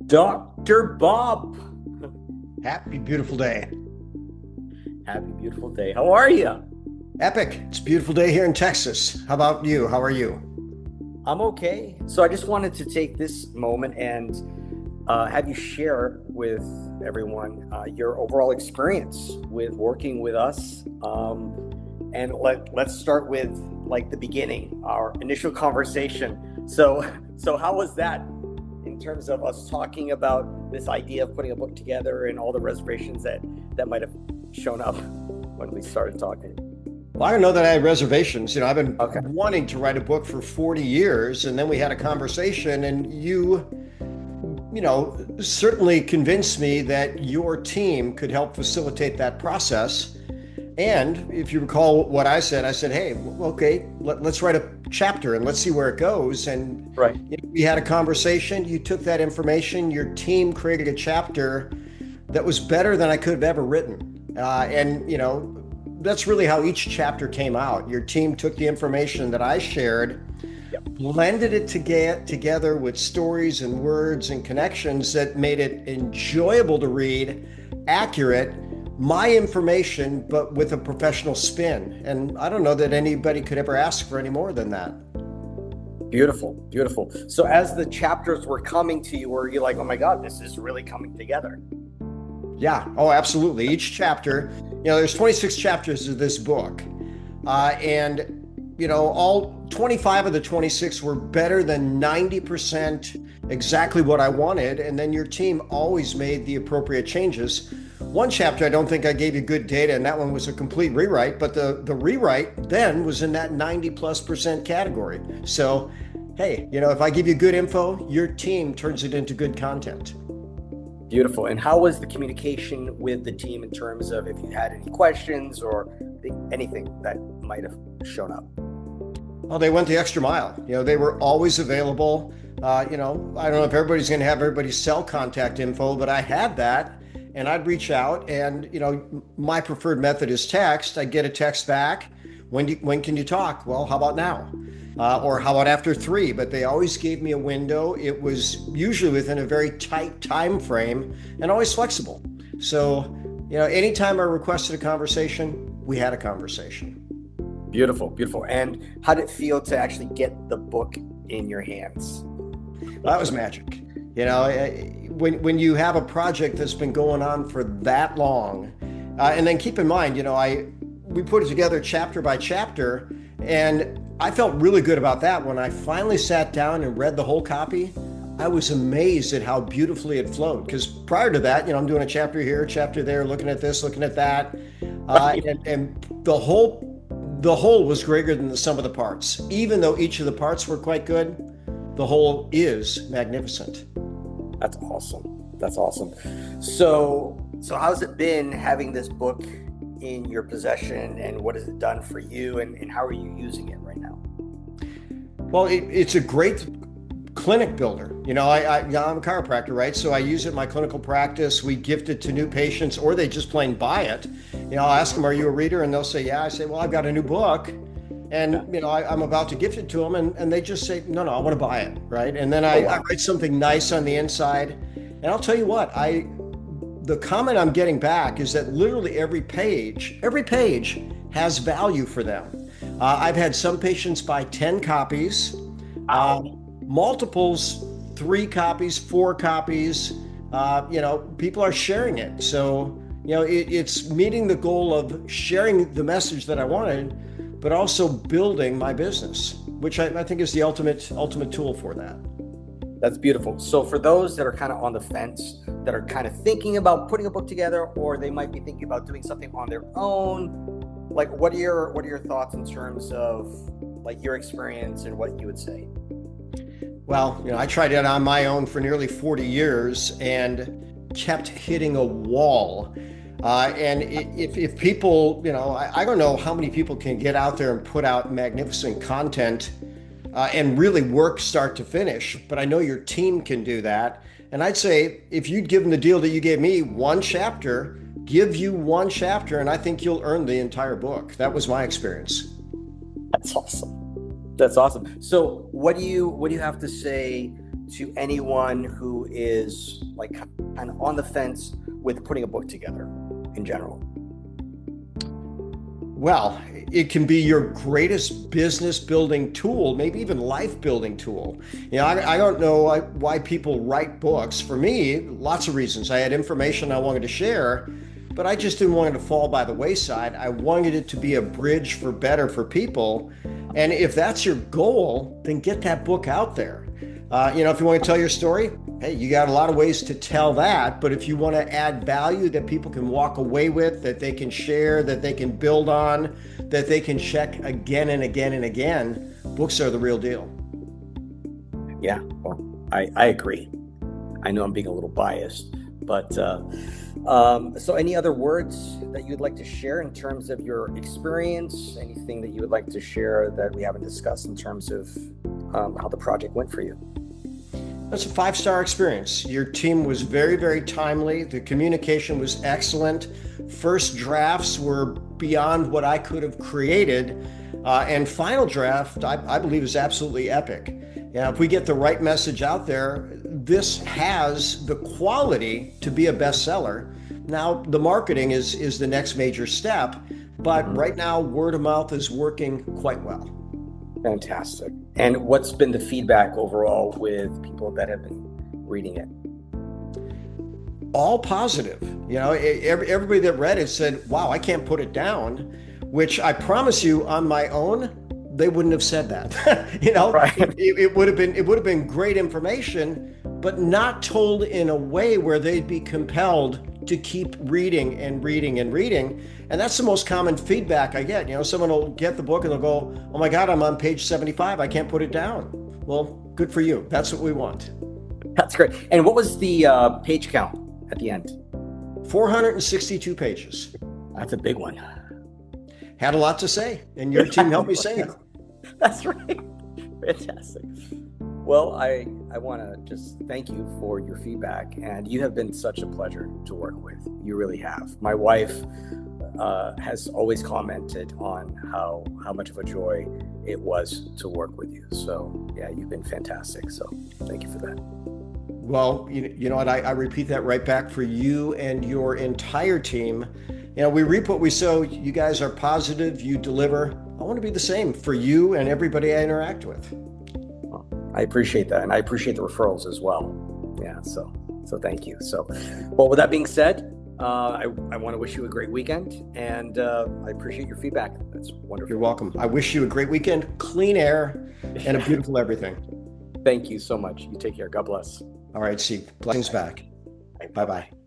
Dr. Bob. Happy beautiful day. Happy beautiful day. How are you? Epic. It's a beautiful day here in Texas. How about you? How are you? I'm okay. So I just wanted to take this moment and have you share with everyone your overall experience with working with us. And let's start with like the beginning, our initial conversation. So how was that in terms of us talking about this idea of putting a book together and all the reservations that might have shown up when we started talking? Well, I don't know that I had reservations. I've been wanting to write a book for 40 years, and then we had a conversation, and you certainly convinced me that your team could help facilitate that process. And if you recall what I said, hey, okay, let's write a chapter and let's see where it goes. And we had a conversation. You took that information. Your team created a chapter that was better than I could have ever written. That's really how each chapter came out. Your team took the information that I shared, blended it together with stories and words and connections that made it enjoyable to read, accurate, my information, but with a professional spin. And I don't know that anybody could ever ask for any more than that. Beautiful, beautiful. So as the chapters were coming to you, were you like, oh my God, this is really coming together? Yeah. Oh, absolutely. Each chapter, there's 26 chapters of this book. All 25 of the 26 were better than 90% exactly what I wanted. And then your team always made the appropriate changes. One chapter, I don't think I gave you good data, and that one was a complete rewrite, but the rewrite then was in that 90+% category. So, hey, if I give you good info, your team turns it into good content. Beautiful. And how was the communication with the team in terms of if you had any questions or anything that might have shown up? Well, they went the extra mile. They were always available. I don't know if everybody's going to have everybody's cell contact info, but I had that. And I'd reach out, and my preferred method is text. I get a text back. When can you talk? Well, how about now? Or how about after 3? But they always gave me a window. It was usually within a very tight time frame and always flexible. So, anytime I requested a conversation, we had a conversation. Beautiful, beautiful. And how did it feel to actually get the book in your hands? That was magic. When you have a project that's been going on for that long, and then keep in mind, we put it together chapter by chapter, and I felt really good about that. When I finally sat down and read the whole copy, I was amazed at how beautifully it flowed. Because prior to that, I'm doing a chapter here, chapter there, looking at this, looking at that, and the whole was greater than the sum of the parts. Even though each of the parts were quite good, the whole is magnificent. That's awesome. That's awesome. So how's it been having this book in your possession, and what has it done for you, and how are you using it right now? Well, it's a great clinic builder. I'm a chiropractor, right? So I use it in my clinical practice. We gift it to new patients, or they just plain buy it. I'll ask them, are you a reader? And they'll say, yeah. I say, well, I've got a new book. And, I'm about to gift it to them, and they just say, no, I want to buy it, right? And then I write something nice on the inside. And I'll tell you what, the comment I'm getting back is that literally every page has value for them. I've had some patients buy 10 copies, multiples, 3 copies, 4 copies. People are sharing it. So, it's meeting the goal of sharing the message that I wanted, but also building my business, which I think is the ultimate tool for that. That's beautiful. So for those that are kind of on the fence, that are kind of thinking about putting a book together, or they might be thinking about doing something on their own, like what are your thoughts in terms of like your experience and what you would say? Well, I tried it on my own for nearly 40 years and kept hitting a wall. And if people, I don't know how many people can get out there and put out magnificent content and really work start to finish, but I know your team can do that. And I'd say if you'd given the deal that you gave me, one chapter, give you one chapter, and I think you'll earn the entire book. That was my experience. That's awesome. That's awesome. So what do you have to say to anyone who is like kind of on the fence with putting a book together in general? Well, it can be your greatest business building tool, maybe even life building tool. I don't know why people write books. For me, lots of reasons. I had information I wanted to share, but I just didn't want it to fall by the wayside. I wanted it to be a bridge for better for people. And if that's your goal, then get that book out there. If you want to tell your story, hey, you got a lot of ways to tell that. But if you want to add value that people can walk away with, that they can share, that they can build on, that they can check again and again and again, books are the real deal. Yeah, well, I agree. I know I'm being a little biased, but so any other words that you'd like to share in terms of your experience? Anything that you would like to share that we haven't discussed in terms of how the project went for you? That's a 5-star experience. Your team was very, very timely. The communication was excellent. First drafts were beyond what I could have created. And final draft, I believe, is absolutely epic. If we get the right message out there, this has the quality to be a bestseller. Now, the marketing is the next major step, but right now, word of mouth is working quite well. Fantastic. And what's been the feedback overall with people that have been reading it? All positive. Everybody that read it said, wow, I can't put it down, which I promise you on my own, they wouldn't have said that. Right. It would have been great information, but not told in a way where they'd be compelled to keep reading and reading and reading. And that's the most common feedback I get. Someone will get the book and they'll go, oh my God, I'm on page 75. I can't put it down. Well, good for you. That's what we want. That's great. And what was the page count at the end? 462 pages. That's a big one. Had a lot to say, and your team helped me say it. That's right. Fantastic. Well, I want to just thank you for your feedback, and you have been such a pleasure to work with. You really have. My wife has always commented on how much of a joy it was to work with you. So yeah, you've been fantastic. So thank you for that. Well, you know what? I repeat that right back for you and your entire team. We reap what we sow. You guys are positive. You deliver. I want to be the same for you and everybody I interact with. Well, I appreciate that. And I appreciate the referrals as well. Yeah. So thank you. So, well, with that being said, I want to wish you a great weekend, and I appreciate your feedback. That's wonderful. You're welcome. I wish you a great weekend, clean air, and a beautiful everything. Thank you so much. You take care. God bless. All right, see. Blessings back. Bye-bye.